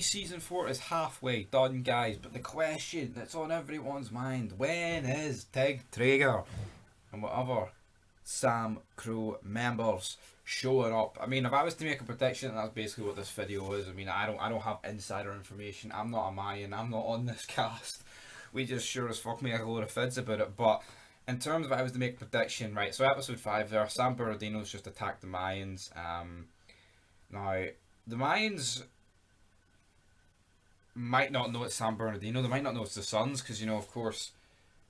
Season 4 is halfway done, guys, but the question that's on everyone's mind, when is TRAGER and whatever Sam Crew members showing up? I mean, if I was to make a prediction, that's basically what this video is. I mean, I don't have insider information. I'm not a Mayan. I'm not on this cast. We just sure as fuck make a load of fids about it. But in terms of if I was to make a prediction, right? So episode 5 there, San Bernardino's just attacked the Mayans. Now the Mayans might not know it's San Bernardino. They might not know it's the Suns because, you know, of course,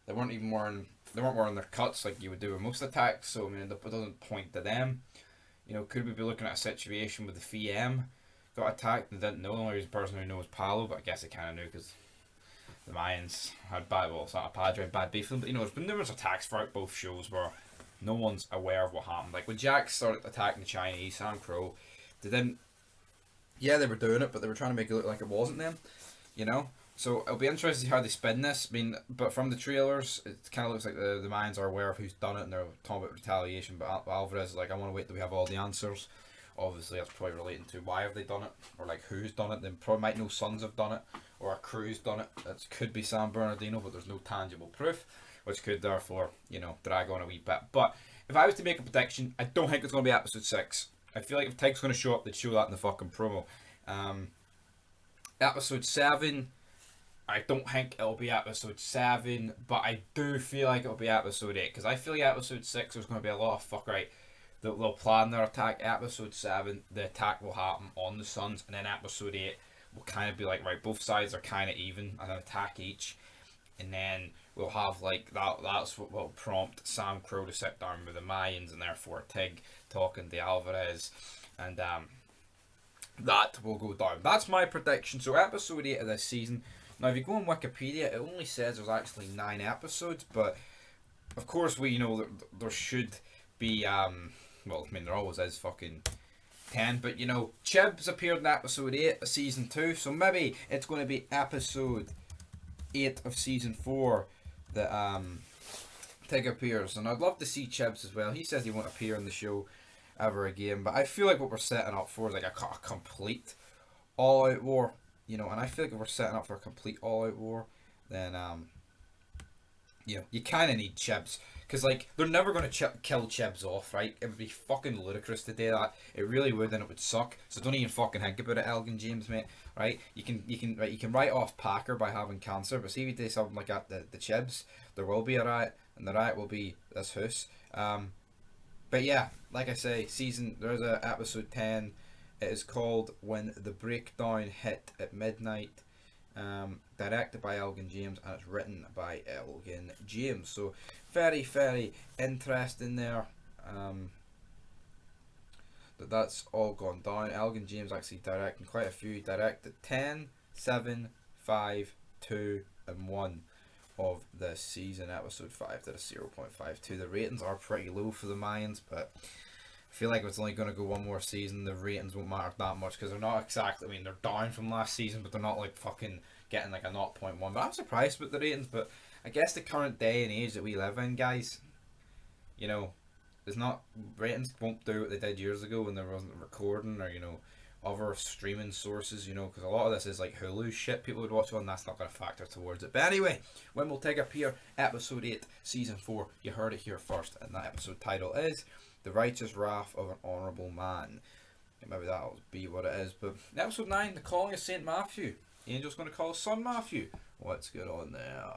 they weren't wearing their cuts like you would do with most attacks. So I mean, it doesn't point to them. You know, could we be looking at a situation with the FEM got attacked and didn't know? The only person who knows Palo, but I guess they kind of knew because the Mayans had bad, well, it's not a Padre, had bad beef with them. But you know, there's been numerous attacks throughout both shows where no one's aware of what happened. Like when Jack started attacking the Chinese, Sam Crow, they didn't. Yeah, they were doing it, but they were trying to make it look like it wasn't them, you know? So it'll be interesting to see how they spin this. I mean, but from the trailers, it kind of looks like the Mayans are aware of who's done it and they're talking about retaliation. But Alvarez is like, I want to wait till we have all the answers. Obviously, that's probably relating to why have they done it or like who's done it. They probably might know Sons have done it or a crew's done it. It could be San Bernardino, but there's no tangible proof, which could therefore, you know, drag on a wee bit. But if I was to make a prediction, I don't think it's going to be episode 6. I feel like if Tig's going to show up, they'd show that in the fucking promo. Episode 7, I don't think it'll be episode 7, but I do feel like it'll be episode 8, because I feel like episode 6 there's going to be a lot of fuck right. They'll plan their attack. Episode 7, the attack will happen on the Suns, and then episode 8 will kind of be like, right, both sides are kind of even, an attack each, and then we'll have like that's what will prompt Sam Crow to sit down with the Mayans and therefore Tig talking to Alvarez, and that will go down. That's my prediction. So episode 8 of this season. Now if you go on Wikipedia, it only says there's actually 9 episodes, but of course we know that there should be well, I mean there always is fucking 10, but you know, Chibs appeared in episode 8 of season 2, so maybe it's going to be episode 8 of season 4 that Tig appears, and I'd love to see Chibs as well. He says he won't appear in the show ever again, but I feel like what we're setting up for is like a complete all-out war, you know, and I feel like if we're setting up for a complete all-out war, then you know, you kind of need Chibs, because like they're never going to kill Chibs off, right? It would be fucking ludicrous to do that. It really would, and it would suck. So don't even fucking think about it, Elgin James, mate. Right? You can write off Packer by having cancer, but see if you do something like that, the Chibs, there will be a riot, and the riot will be this house. But yeah, like I say, there's a episode 10. It is called When the Breakdown Hit at Midnight. Directed by Elgin James, and it's written by Elgin James. So very, very interesting there. That's all gone down. Elgin James actually directing quite a few. He directed 10, 7, 5, 2, and 1 of this season. Episode 5 did a 0.52. The ratings are pretty low for the Mayans, but I feel like if it's only going to go one more season, the ratings won't matter that much, because they're not exactly, I mean, they're down from last season, but they're not like fucking getting like a 0.1. But I'm surprised with the ratings, but I guess the current day and age that we live in, guys, you know, it's not, ratings won't do what they did years ago when there wasn't recording or, you know, other streaming sources, you know, because a lot of this is like Hulu shit people would watch on, that's not going to factor towards it. But anyway, when we'll take up here, episode 8, season 4, you heard it here first, and that episode title is The Righteous Wrath of an Honourable Man. And maybe that'll be what it is. But episode 9, the calling of St. Matthew. The angel's going to call his son Matthew. What's good on there?